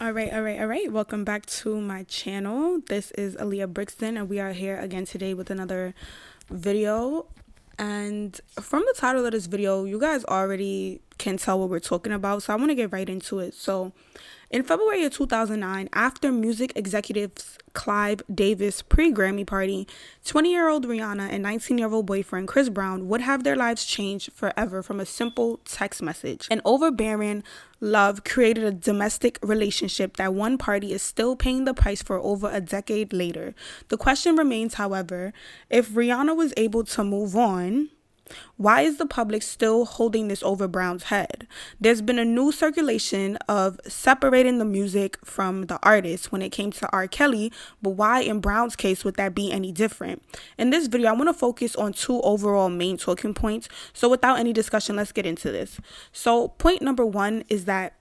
All right. Welcome back to my channel. This is Aaliyah Brixton, and we are here again today with another video. And from the title of this video, you guys already can tell what we're talking about, so I want to get right into it. So in February of 2009, after music executives Clive Davis pre-Grammy party, 20-year-old Rihanna and 19-year-old boyfriend Chris Brown would have their lives changed forever from a simple text message. An overbearing love created a domestic relationship that one party is still paying the price for over a decade later. The question remains, however, if Rihanna was able to move on, why is the public still holding this over Brown's head? There's been a new circulation of separating the music from the artist when it came to R. Kelly, but why in Brown's case would that be any different? In this video, I want to focus on two overall main talking points. So without any discussion, let's get into this. So point number one is that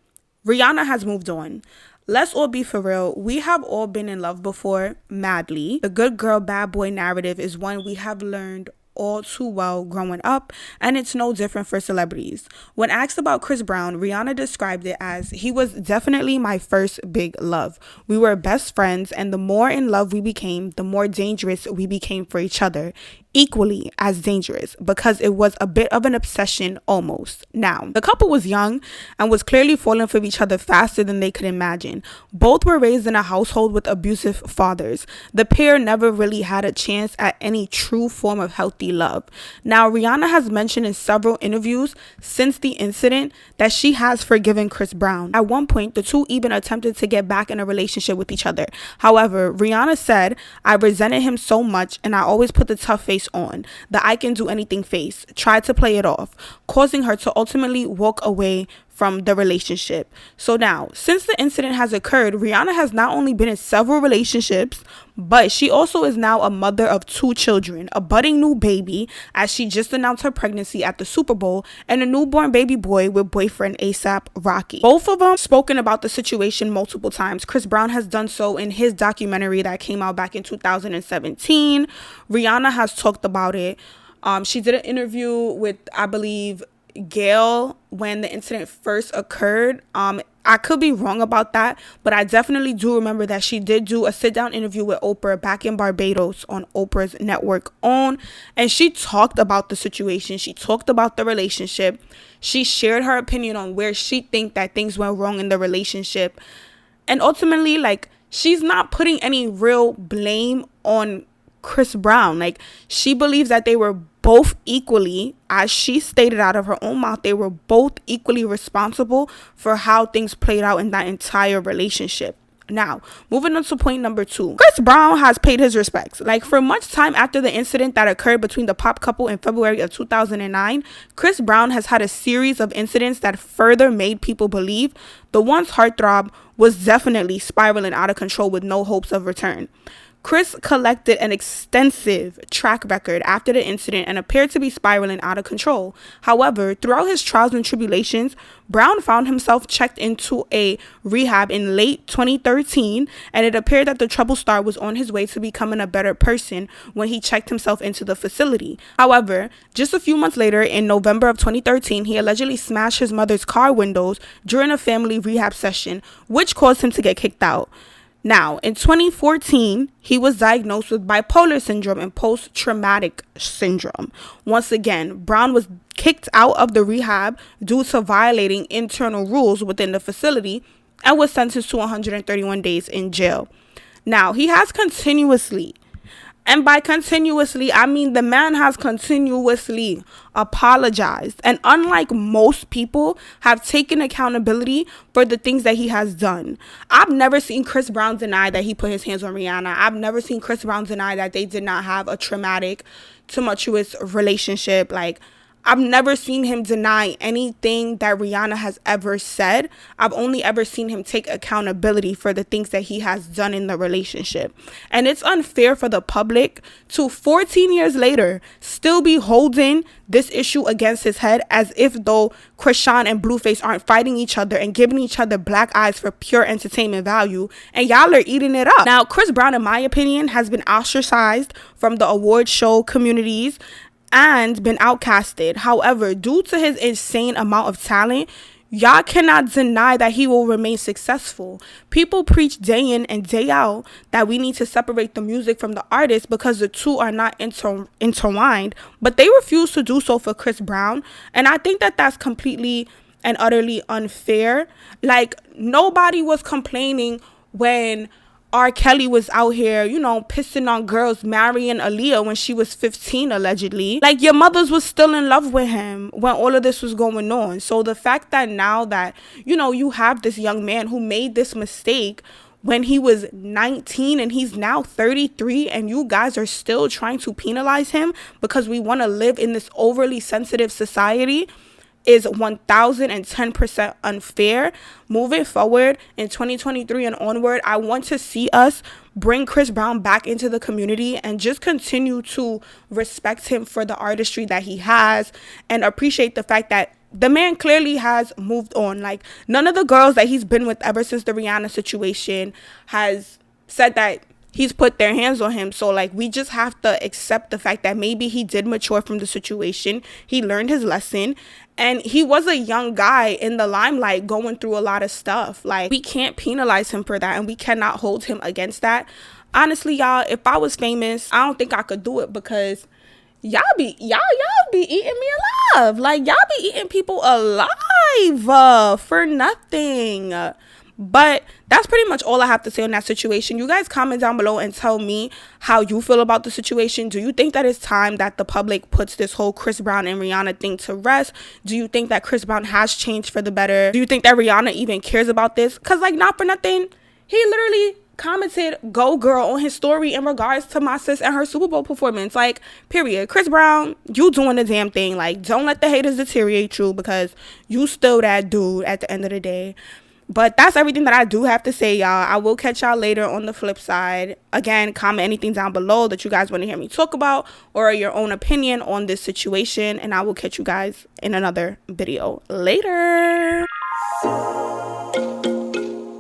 Rihanna has moved on. Let's all be for real. We have all been in love before, madly. The good girl, bad boy narrative is one we have learned all too well growing up, and it's no different for celebrities. When asked about Chris Brown, Rihanna described it as, "He was definitely my first big love. We were best friends, and the more in love we became, the more dangerous we became for each other. Equally as dangerous, because it was a bit of an obsession almost." Now, the couple was young and was clearly falling for each other faster than they could imagine. Both were raised in a household with abusive fathers. The pair never really had a chance at any true form of healthy love. Now, Rihanna has mentioned in several interviews since the incident that she has forgiven Chris Brown. At one point, the two even attempted to get back in a relationship with each other. However, Rihanna said, "I resented him so much, and I always put the tough face on, the I can do anything face, tried to play it off," causing her to ultimately walk away from the relationship. So now, since the incident has occurred, Rihanna has not only been in several relationships, but she also is now a mother of two children, a budding new baby, as she just announced her pregnancy at the Super Bowl, and a newborn baby boy with boyfriend ASAP Rocky. Both of them spoken about the situation multiple times. Chris Brown has done so in his documentary that came out back in 2017. Rihanna has talked about it. She did an interview with, I believe, Gail when the incident first occurred. I could be wrong about that, but I definitely do remember that she did do a sit-down interview with Oprah back in Barbados on Oprah's network OWN, and she talked about the situation. She talked about the relationship. She shared her opinion on where she think that things went wrong in the relationship, and ultimately, like, she's not putting any real blame on Chris Brown. Like, she believes that they were both equally, as she stated out of her own mouth, they were both equally responsible for how things played out in that entire relationship. Now, moving on to point number two. Chris Brown has paid his respects. Like, for much time after the incident that occurred between the pop couple in February of 2009, Chris Brown has had a series of incidents that further made people believe the once heartthrob was definitely spiraling out of control with no hopes of return. Chris collected an extensive track record after the incident and appeared to be spiraling out of control. However, throughout his trials and tribulations, Brown found himself checked into a rehab in late 2013, and it appeared that the troubled star was on his way to becoming a better person when he checked himself into the facility. However, just a few months later, in November of 2013, he allegedly smashed his mother's car windows during a family rehab session, which caused him to get kicked out. Now, in 2014, he was diagnosed with bipolar syndrome and post-traumatic syndrome. Once again, Brown was kicked out of the rehab due to violating internal rules within the facility and was sentenced to 131 days in jail. Now, he has continuously, and by continuously, I mean the man has continuously apologized. And unlike most people, have taken accountability for the things that he has done. I've never seen Chris Brown deny that he put his hands on Rihanna. I've never seen Chris Brown deny that they did not have a traumatic, tumultuous relationship. Like, I've never seen him deny anything that Rihanna has ever said. I've only ever seen him take accountability for the things that he has done in the relationship. And it's unfair for the public to 14 years later still be holding this issue against his head as if though Krishan and Blueface aren't fighting each other and giving each other black eyes for pure entertainment value, and y'all are eating it up. Now, Chris Brown, in my opinion, has been ostracized from the award show communities and been outcasted. However, due to his insane amount of talent, y'all cannot deny that he will remain successful. People preach day in and day out that we need to separate the music from the artist because the two are not intertwined, but they refuse to do so for Chris Brown. And I think that that's completely and utterly unfair. Like, nobody was complaining when R. Kelly was out here, you know, pissing on girls marrying Aaliyah when she was 15, allegedly. Like, your mothers was still in love with him when all of this was going on. So the fact that now that, you know, you have this young man who made this mistake when he was 19 and he's now 33, and you guys are still trying to penalize him because we want to live in this overly sensitive society, is 1010% unfair. Moving forward in 2023 and onward, I want to see us bring Chris Brown back into the community and just continue to respect him for the artistry that he has and appreciate the fact that the man clearly has moved on. Like, none of the girls that he's been with ever since the Rihanna situation has said that he's put their hands on him. So, like, we just have to accept the fact that maybe he did mature from the situation. He learned his lesson. And he was a young guy in the limelight going through a lot of stuff. Like, we can't penalize him for that, and we cannot hold him against that. Honestly, y'all, if I was famous, I don't think I could do it because y'all be eating me alive. Like, y'all be eating people alive for nothing. But that's pretty much all I have to say on that situation. You guys comment down below and tell me how you feel about the situation. Do you think that it's time that the public puts this whole Chris Brown and Rihanna thing to rest? Do you think that Chris Brown has changed for the better? Do you think that Rihanna even cares about this? Because, like, not for nothing, he literally commented "Go Girl" on his story in regards to my sis and her Super Bowl performance. Like, period. Chris Brown, you doing the damn thing. Like, don't let the haters deteriorate you because you still that dude at the end of the day. But that's everything that I do have to say, y'all. I will catch y'all later on the flip side. Again, comment anything down below that you guys want to hear me talk about or your own opinion on this situation. And I will catch you guys in another video later.